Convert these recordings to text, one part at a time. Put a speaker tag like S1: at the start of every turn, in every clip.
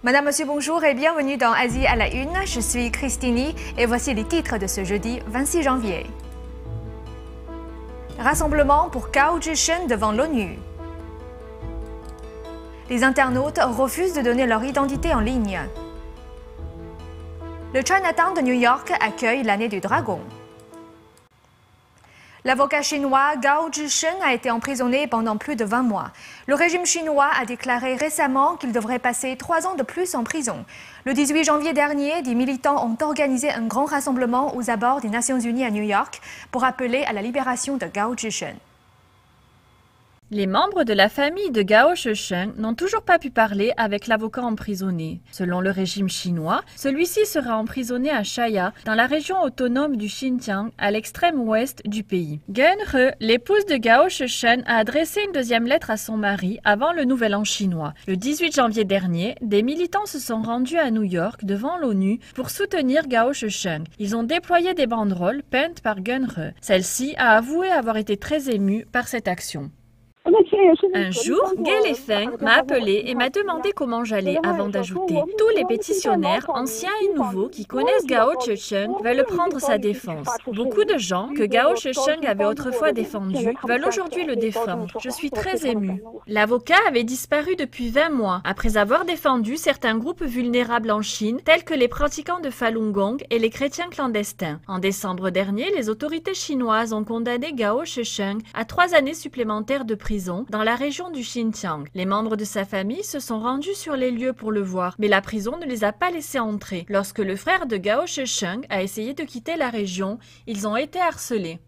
S1: Madame, Monsieur, bonjour et bienvenue dans Asie à la Une. Je suis Christini et voici les titres de ce jeudi 26 janvier. Rassemblement pour Gao Zhishen devant l'ONU. Les internautes refusent de donner leur identité en ligne. Le Chinatown de New York accueille l'année du dragon. L'avocat chinois Gao Zhishen a été emprisonné pendant plus de 20 mois. Le régime chinois a déclaré récemment qu'il devrait passer 3 ans de plus en prison. Le 18 janvier dernier, des militants ont organisé un grand rassemblement aux abords des Nations Unies à New York pour appeler à la libération de Gao Zhishen.
S2: Les membres de la famille de Gao Zhishen n'ont toujours pas pu parler avec l'avocat emprisonné. Selon le régime chinois, celui-ci sera emprisonné à Shaya, dans la région autonome du Xinjiang, à l'extrême ouest du pays. Gun He, l'épouse de Gao Zhishen, a adressé une deuxième lettre à son mari avant le Nouvel An chinois. Le 18 janvier dernier, des militants se sont rendus à New York devant l'ONU pour soutenir Gao Zhishen. Ils ont déployé des banderoles peintes par Gun He. Celle-ci a avoué avoir été très émue par cette action. Un jour, Gay Lefeng m'a appelé et m'a demandé comment j'allais avant d'ajouter « Tous les pétitionnaires, anciens et nouveaux, qui connaissent Gao Zhishen veulent prendre sa défense. Beaucoup de gens que Gao Zhishen avait autrefois défendu veulent aujourd'hui le défendre. Je suis très émue. » L'avocat avait disparu depuis 20 mois, après avoir défendu certains groupes vulnérables en Chine, tels que les pratiquants de Falun Gong et les chrétiens clandestins. En décembre dernier, les autorités chinoises ont condamné Gao Zhishen à 3 années supplémentaires de prison dans la région du Xinjiang. Les membres de sa famille se sont rendus sur les lieux pour le voir, mais la prison ne les a pas laissés entrer. Lorsque le frère de Gao Zhishen a essayé de quitter la région, ils ont été harcelés.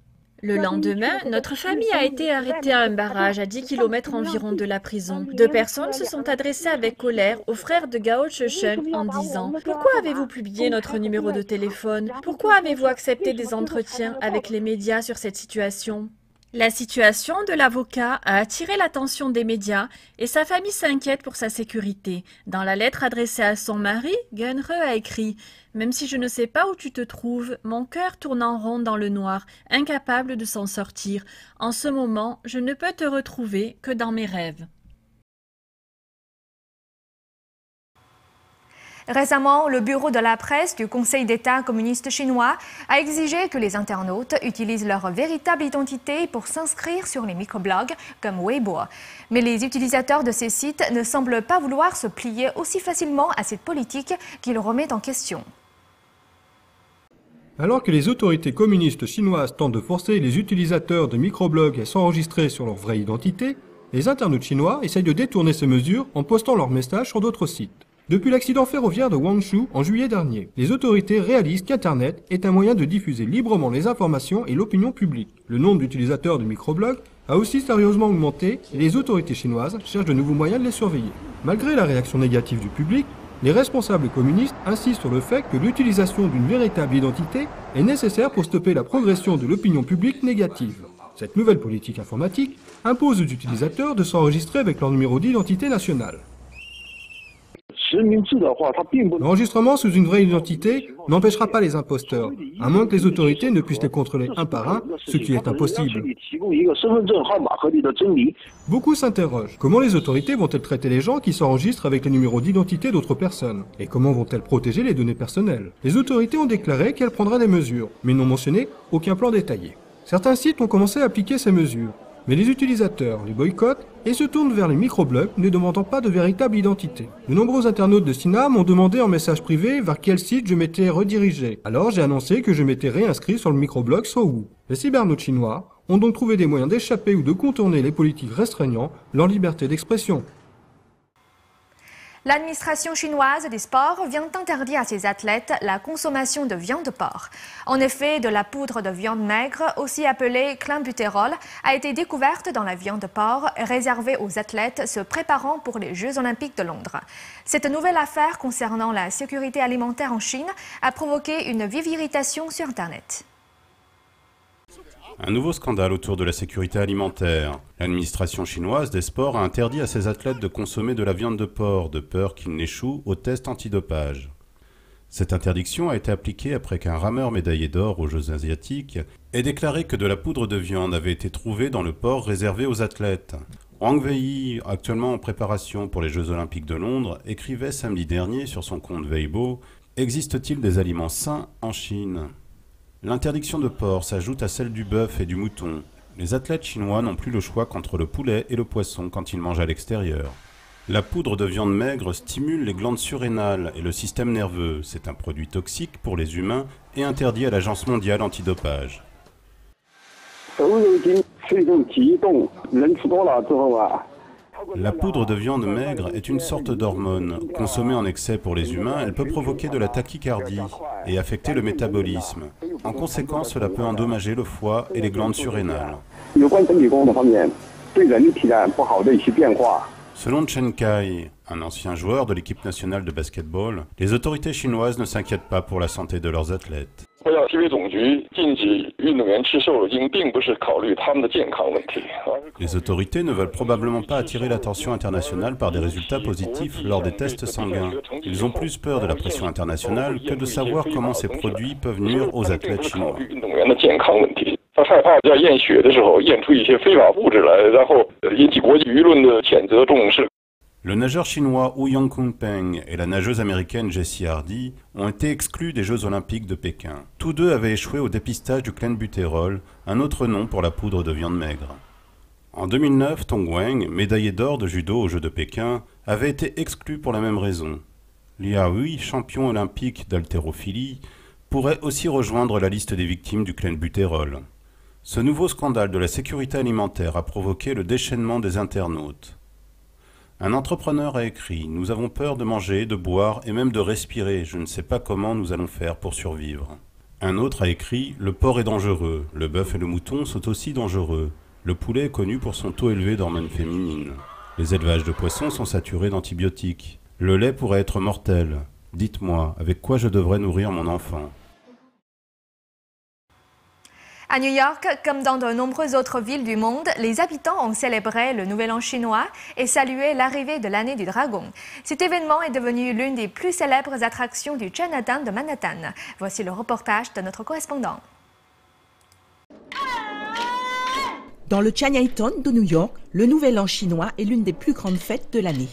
S2: Le lendemain, notre famille a été arrêtée à un barrage à 10 km environ de la prison. 2 personnes se sont adressées avec colère au frère de Gao Zhishen en disant « Pourquoi avez-vous publié notre numéro de téléphone? Pourquoi avez-vous accepté des entretiens avec les médias sur cette situation ?» La situation de l'avocat a attiré l'attention des médias et sa famille s'inquiète pour sa sécurité. Dans la lettre adressée à son mari, Gun He a écrit « Même si je ne sais pas où tu te trouves, mon cœur tourne en rond dans le noir, incapable de s'en sortir. En ce moment, je ne peux te retrouver que dans mes rêves. »
S1: Récemment, le bureau de la presse du Conseil d'État communiste chinois a exigé que les internautes utilisent leur véritable identité pour s'inscrire sur les microblogs comme Weibo. Mais les utilisateurs de ces sites ne semblent pas vouloir se plier aussi facilement à cette politique qu'ils remettent en question.
S3: Alors que les autorités communistes chinoises tentent de forcer les utilisateurs de microblogs à s'enregistrer sur leur vraie identité, les internautes chinois essayent de détourner ces mesures en postant leurs messages sur d'autres sites. Depuis l'accident ferroviaire de Guangzhou en juillet dernier, les autorités réalisent qu'Internet est un moyen de diffuser librement les informations et l'opinion publique. Le nombre d'utilisateurs de microblogs a aussi sérieusement augmenté et les autorités chinoises cherchent de nouveaux moyens de les surveiller. Malgré la réaction négative du public, les responsables communistes insistent sur le fait que l'utilisation d'une véritable identité est nécessaire pour stopper la progression de l'opinion publique négative. Cette nouvelle politique informatique impose aux utilisateurs de s'enregistrer avec leur numéro d'identité nationale. L'enregistrement sous une vraie identité n'empêchera pas les imposteurs, à moins que les autorités ne puissent les contrôler un par un, ce qui est impossible. Beaucoup s'interrogent. Comment les autorités vont-elles traiter les gens qui s'enregistrent avec les numéros d'identité d'autres personnes? Et comment vont-elles protéger les données personnelles? Les autorités ont déclaré qu'elles prendraient des mesures, mais n'ont mentionné aucun plan détaillé. Certains sites ont commencé à appliquer ces mesures, mais les utilisateurs les boycottent et se tournent vers les microblogs ne demandant pas de véritable identité. De nombreux internautes de Sina m'ont demandé en message privé vers quel site je m'étais redirigé. Alors j'ai annoncé que je m'étais réinscrit sur le microblog Sohu. Les cybernautes chinois ont donc trouvé des moyens d'échapper ou de contourner les politiques restreignant leur liberté d'expression.
S1: L'administration chinoise des sports vient interdire à ses athlètes la consommation de viande de porc. En effet, de la poudre de viande maigre, aussi appelée clenbutérol, a été découverte dans la viande de porc réservée aux athlètes se préparant pour les Jeux olympiques de Londres. Cette nouvelle affaire concernant la sécurité alimentaire en Chine a provoqué une vive irritation sur Internet.
S4: Un nouveau scandale autour de la sécurité alimentaire. L'administration chinoise des sports a interdit à ses athlètes de consommer de la viande de porc, de peur qu'ils n'échouent au test antidopage. Cette interdiction a été appliquée après qu'un rameur médaillé d'or aux Jeux asiatiques ait déclaré que de la poudre de viande avait été trouvée dans le porc réservé aux athlètes. Wang Weiyi, actuellement en préparation pour les Jeux Olympiques de Londres, écrivait samedi dernier sur son compte Weibo « Existe-t-il des aliments sains en Chine ?» L'interdiction de porc s'ajoute à celle du bœuf et du mouton. Les athlètes chinois n'ont plus le choix qu'entre le poulet et le poisson quand ils mangent à l'extérieur. La poudre de viande maigre stimule les glandes surrénales et le système nerveux. C'est un produit toxique pour les humains et interdit à l'Agence mondiale antidopage. La poudre de viande maigre est une sorte d'hormone. Consommée en excès pour les humains, elle peut provoquer de la tachycardie et affecter le métabolisme. En conséquence, cela peut endommager le foie et les glandes surrénales. Selon Chen Kai, un ancien joueur de l'équipe nationale de basket-ball, les autorités chinoises ne s'inquiètent pas pour la santé de leurs athlètes. Les autorités ne veulent probablement pas attirer l'attention internationale par des résultats positifs lors des tests sanguins. Ils ont plus peur de la pression internationale que de savoir comment ces produits peuvent nuire aux athlètes chinois. Le nageur chinois Wu Yangkungpeng et la nageuse américaine Jessie Hardy ont été exclus des Jeux Olympiques de Pékin. Tous deux avaient échoué au dépistage du clenbutérol, un autre nom pour la poudre de viande maigre. En 2009, Tong Weng, médaillé d'or de judo aux Jeux de Pékin, avait été exclu pour la même raison. Lia Hui, champion olympique d'haltérophilie, pourrait aussi rejoindre la liste des victimes du clenbutérol. Ce nouveau scandale de la sécurité alimentaire a provoqué le déchaînement des internautes. Un entrepreneur a écrit « Nous avons peur de manger, de boire et même de respirer. Je ne sais pas comment nous allons faire pour survivre. » Un autre a écrit « Le porc est dangereux. Le bœuf et le mouton sont aussi dangereux. Le poulet est connu pour son taux élevé d'hormones féminines. Les élevages de poissons sont saturés d'antibiotiques. Le lait pourrait être mortel. Dites-moi, avec quoi je devrais nourrir mon enfant ?»
S1: À New York, comme dans de nombreuses autres villes du monde, les habitants ont célébré le Nouvel An chinois et salué l'arrivée de l'année du dragon. Cet événement est devenu l'une des plus célèbres attractions du Chinatown de Manhattan. Voici le reportage de notre correspondant.
S5: Dans le Chinatown de New York, le Nouvel An chinois est l'une des plus grandes fêtes de l'année.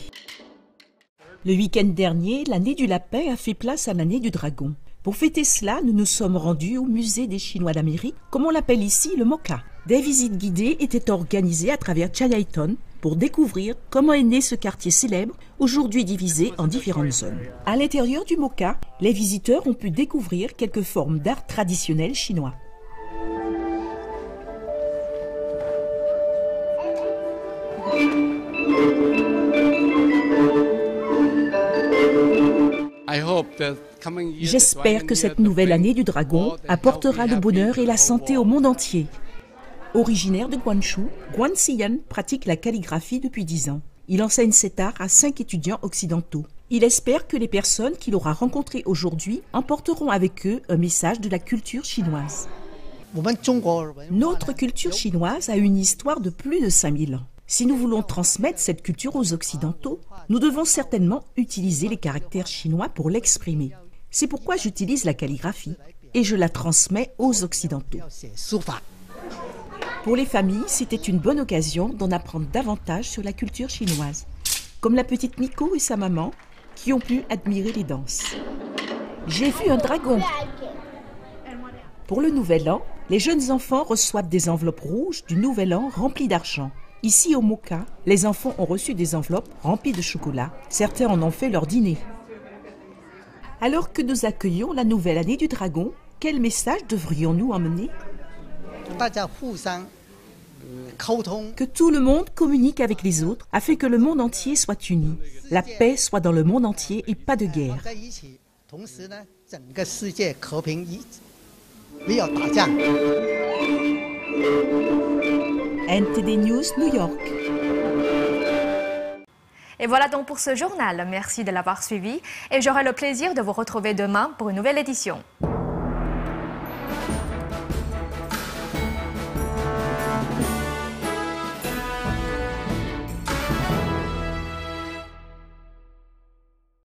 S5: Le week-end dernier, l'année du lapin a fait place à l'année du dragon. Pour fêter cela, nous nous sommes rendus au musée des Chinois d'Amérique, comme on l'appelle ici le MoCA. Des visites guidées étaient organisées à travers Chinatown pour découvrir comment est né ce quartier célèbre, aujourd'hui divisé en différentes zones. À l'intérieur du MoCA, les visiteurs ont pu découvrir quelques formes d'art traditionnel chinois. J'espère que cette nouvelle année du dragon apportera le bonheur et la santé au monde entier. Originaire de Guangzhou, Guan Xiyan pratique la calligraphie depuis 10 ans. Il enseigne cet art à 5 étudiants occidentaux. Il espère que les personnes qu'il aura rencontrées aujourd'hui emporteront avec eux un message de la culture chinoise. Notre culture chinoise a une histoire de plus de 5000 ans. Si nous voulons transmettre cette culture aux Occidentaux, nous devons certainement utiliser les caractères chinois pour l'exprimer. C'est pourquoi j'utilise la calligraphie et je la transmets aux Occidentaux. Pour les familles, c'était une bonne occasion d'en apprendre davantage sur la culture chinoise, comme la petite Miko et sa maman qui ont pu admirer les danses. J'ai vu un dragon. Pour le Nouvel An, les jeunes enfants reçoivent des enveloppes rouges du Nouvel An remplies d'argent. Ici au MoCA, les enfants ont reçu des enveloppes remplies de chocolat. Certains en ont fait leur dîner. Alors que nous accueillons la nouvelle année du dragon, quel message devrions-nous emmener ? Que tout le monde communique avec les autres afin que le monde entier soit uni. La paix soit dans le monde entier et pas de guerre. NTD News, New York.
S1: Et voilà donc pour ce journal. Merci de l'avoir suivi et j'aurai le plaisir de vous retrouver demain pour une nouvelle édition.